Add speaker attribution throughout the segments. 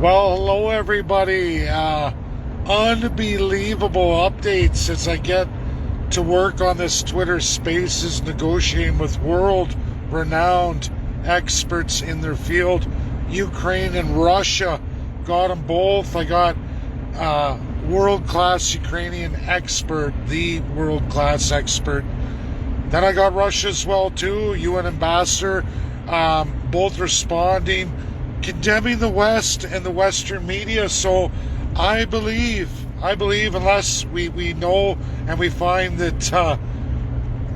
Speaker 1: Well, hello everybody. Unbelievable updates as I get to work on this Twitter Spaces negotiating with world-renowned experts in their field. Ukraine and Russia, got them both. I got world-class Ukrainian expert, the world-class expert. Then I got Russia as well too, UN ambassador, both responding, condemning the West and the Western media. So I believe unless we know and we find that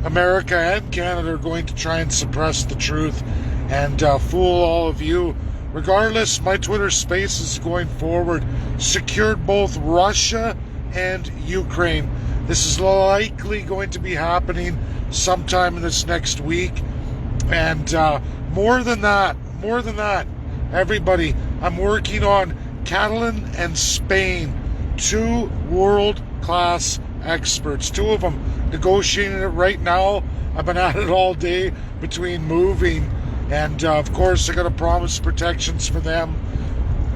Speaker 1: America and Canada are going to try and suppress the truth and fool all of you. Regardless, my Twitter Spaces going forward secured both Russia and Ukraine. This is likely going to be happening sometime in this next week. And more than that, everybody, I'm working on Catalan and Spain, two world-class experts, two of them negotiating it right now. I've been at it all day between moving and of course I got to promise protections for them,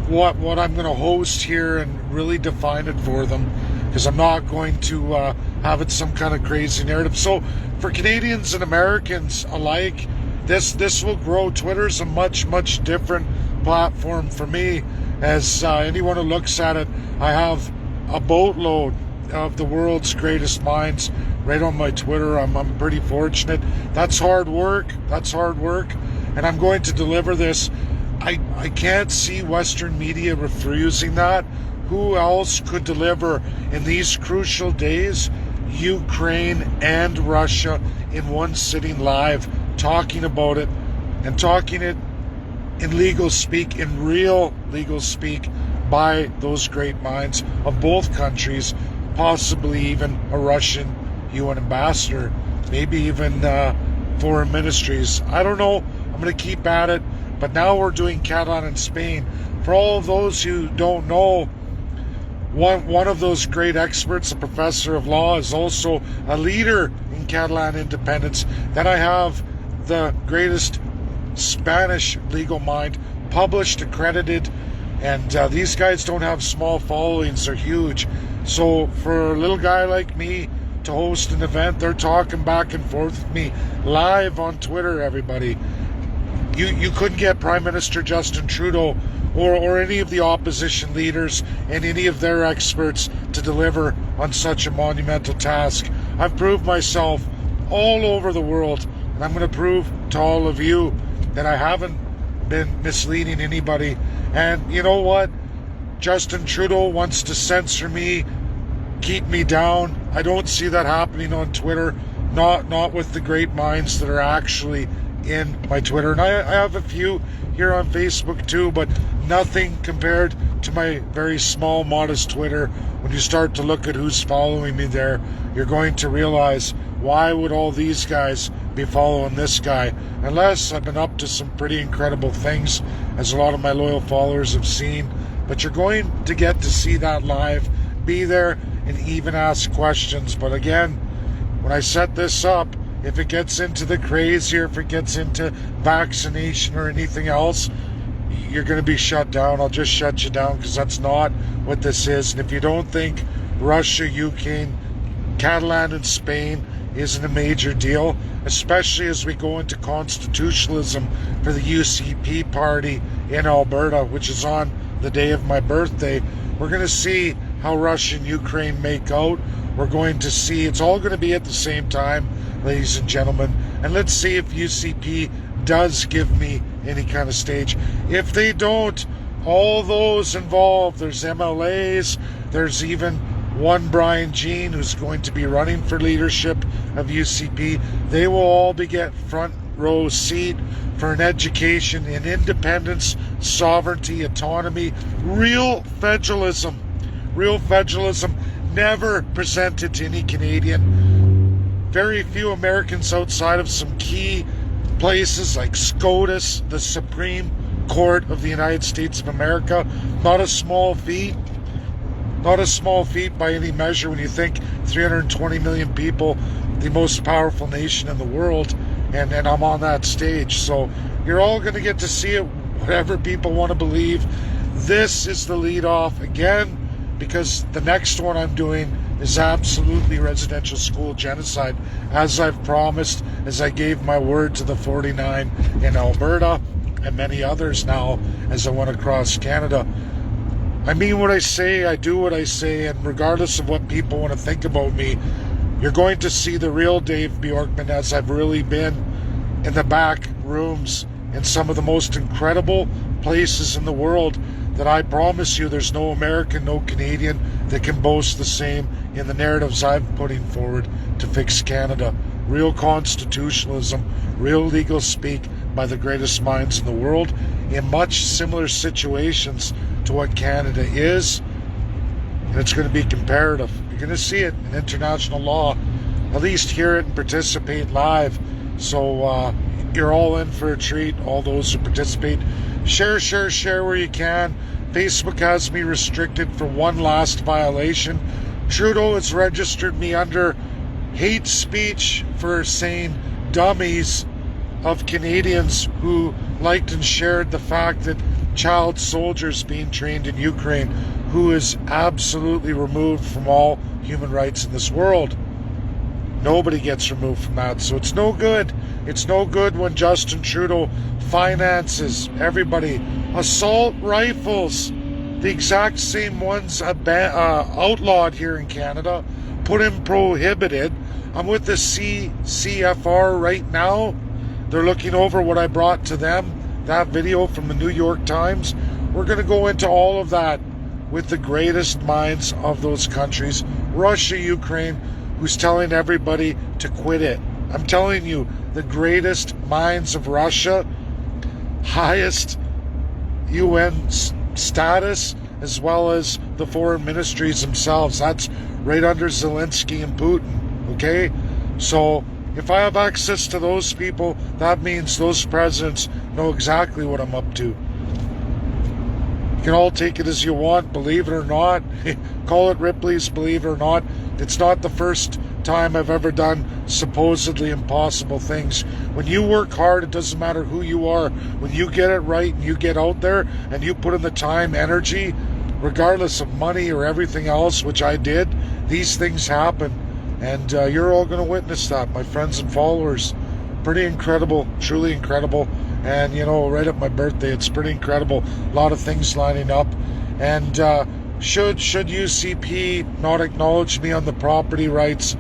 Speaker 1: what I'm going to host here and really define it for them, because I'm not going to have it some kind of crazy narrative. So for Canadians and Americans alike, this will grow. Twitter's a much different platform for me. As anyone who looks at it, I have a boatload of the world's greatest minds right on my Twitter. I'm pretty fortunate. That's hard work. And I'm going to deliver this. I can't see Western media refusing that. Who else could deliver in these crucial days Ukraine and Russia in one sitting live, talking about it and talking it in legal speak, in real legal speak, by those great minds of both countries, possibly even a Russian UN ambassador, maybe even foreign ministries. I don't know. I'm going to keep at it. But now we're doing Catalan and Spain. For all of those who don't know, one of those great experts, a professor of law, is also a leader in Catalan independence. Then I have the greatest Spanish legal mind, published, accredited, and these guys don't have small followings, they're huge. So for a little guy like me to host an event, they're talking back and forth with me live on Twitter, everybody. You couldn't get Prime Minister Justin Trudeau or any of the opposition leaders and any of their experts to deliver on such a monumental task. I've proved myself all over the world, and I'm going to prove to all of you that I haven't been misleading anybody. And you know what? Justin Trudeau wants to censor me, keep me down. I don't see that happening on Twitter, not with the great minds that are actually in my Twitter. And I have a few here on Facebook too, but nothing compared to my very small, modest Twitter. When you start to look at who's following me there, you're going to realize, why would all these guys be following this guy? Unless I've been up to some pretty incredible things, as a lot of my loyal followers have seen. But you're going to get to see that live, be there, and even ask questions. But again, when I set this up, if it gets into the crazy, or if it gets into vaccination or anything else, you're going to be shut down. I'll just shut you down, because that's not what this is. And if you don't think Russia, Ukraine, Catalan and Spain isn't a major deal, especially as we go into constitutionalism for the UCP party in Alberta, which is on the day of my birthday, we're going to see how Russia and Ukraine make out. We're going to see, it's all going to be at the same time, ladies and gentlemen. And let's see if UCP does give me any kind of stage. If they don't, all those involved, there's MLAs, there's even one Brian Jean who's going to be running for leadership of UCP. They will all be get front row seat for an education in independence, sovereignty, autonomy, real federalism, never presented to any Canadian. Very few Americans outside of some key places like SCOTUS, the Supreme Court of the United States of America. Not a small feat. Not a small feat by any measure when you think 320 million people, the most powerful nation in the world, and I'm on that stage. So you're all going to get to see it, whatever people want to believe. This is the lead off again, because the next one I'm doing is absolutely residential school genocide, as I've promised, as I gave my word to the 49 in Alberta and many others now as I went across Canada. I mean what I say, I do what I say, and regardless of what people want to think about me, you're going to see the real Dave Bjorkman as I've really been in the back rooms in some of the most incredible places in the world that I promise you there's no American, no Canadian that can boast the same in the narratives I'm putting forward to fix Canada. Real constitutionalism, real legal speak by the greatest minds in the world in much similar situations to what Canada is, and it's going to be comparative. You're going to see it in international law, at least hear it and participate live. So you're all in for a treat, all those who participate. Share where you can. Facebook has me restricted for one last violation. Trudeau has registered me under hate speech for saying dummies of Canadians who liked and shared the fact that child soldiers being trained in Ukraine, who is absolutely removed from all human rights in this world. Nobody gets removed from that, so it's no good. It's no good when Justin Trudeau finances everybody. Assault rifles, the exact same ones outlawed here in Canada, put in prohibited. I'm with the CFR right now. They're looking over what I brought to them, that video from the New York Times. We're going to go into all of that with the greatest minds of those countries. Russia, Ukraine, who's telling everybody to quit it. I'm telling you, the greatest minds of Russia, highest UN status, as well as the foreign ministries themselves. That's right under Zelensky and Putin, okay? So if I have access to those people, that means those presidents know exactly what I'm up to. You can all take it as you want, believe it or not. Call it Ripley's, believe it or not. It's not the first time I've ever done supposedly impossible things. When you work hard, it doesn't matter who you are. When you get it right and you get out there and you put in the time, energy, regardless of money or everything else, which I did, these things happen. And you're all going to witness that, my friends and followers. Pretty incredible, truly incredible. And, you know, right at my birthday, it's pretty incredible. A lot of things lining up. And should UCP not acknowledge me on the property rights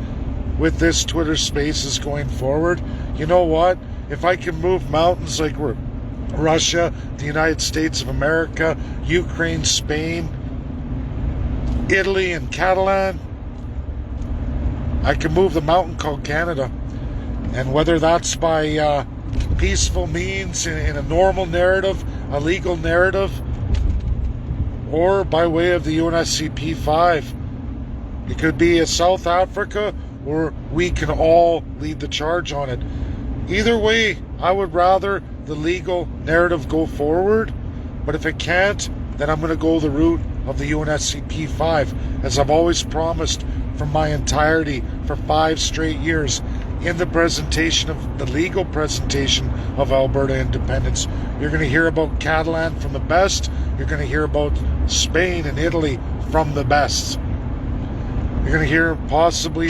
Speaker 1: with this Twitter Spaces going forward, you know what? If I can move mountains like Russia, the United States of America, Ukraine, Spain, Italy, and Catalan, I can move the mountain called Canada. And whether that's by peaceful means in a normal narrative, a legal narrative, or by way of the UNSCP 5. It could be a South Africa, or we can all lead the charge on it. Either way, I would rather the legal narrative go forward, but if it can't, then I'm going to go the route of the UNSCP 5, as I've always promised from my entirety for 5 straight years in the presentation of the legal presentation of Alberta independence. You're going to hear about Catalan from the best. You're going to hear about Spain and Italy from the best. You're going to hear possibly...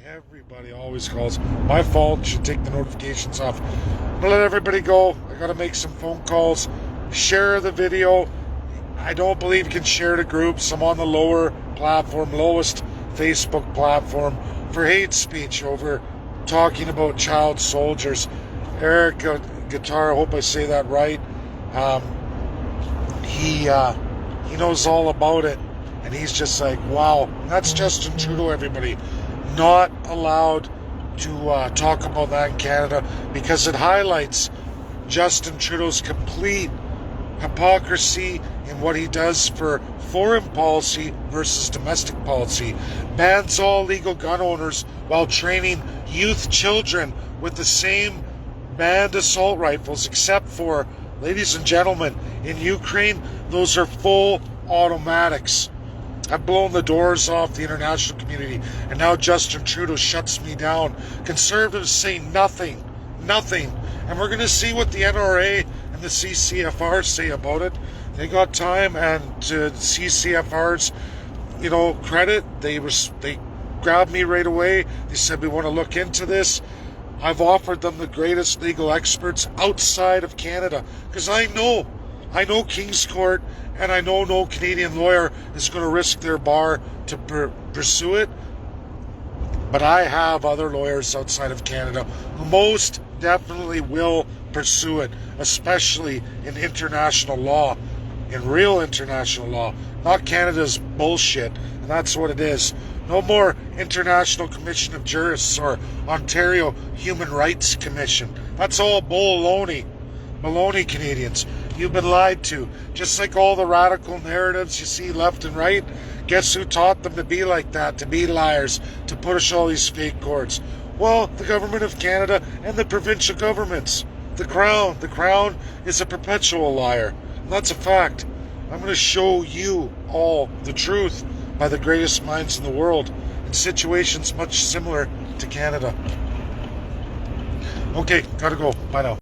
Speaker 1: Everybody always calls. My fault. Should take the notifications off. I'm going to let everybody go. I got to make some phone calls. Share the video. I don't believe you can share to groups. I'm on the lower platform, lowest Facebook platform for hate speech over talking about child soldiers. Eric Guitar, I hope I say that right. He knows all about it, and he's just like, wow. That's Justin Trudeau, everybody. Not allowed to talk about that in Canada because it highlights Justin Trudeau's complete hypocrisy in what he does for foreign policy versus domestic policy. Bans all legal gun owners while training youth children with the same banned assault rifles, except for, ladies and gentlemen, in Ukraine, those are full automatics. I've blown the doors off the international community, and now Justin Trudeau shuts me down. Conservatives say nothing. And we're going to see what the NRA and the CCFR say about it. They got time, and to CCFR's, credit, they grabbed me right away. They said, we want to look into this. I've offered them the greatest legal experts outside of Canada, because I know King's Court, and I know no Canadian lawyer is going to risk their bar to pursue it. But I have other lawyers outside of Canada who most definitely will pursue it, especially in international law, in real international law, not Canada's bullshit. And that's what it is. No more International Commission of Jurists or Ontario Human Rights Commission. That's all baloney. Baloney, Canadians. You've been lied to. Just like all the radical narratives you see left and right. Guess who taught them to be like that, to be liars, to push all these fake courts? Well, the government of Canada and the provincial governments. The Crown. The Crown is a perpetual liar. And that's a fact. I'm going to show you all the truth by the greatest minds in the world in situations much similar to Canada. Okay, gotta go. Bye now.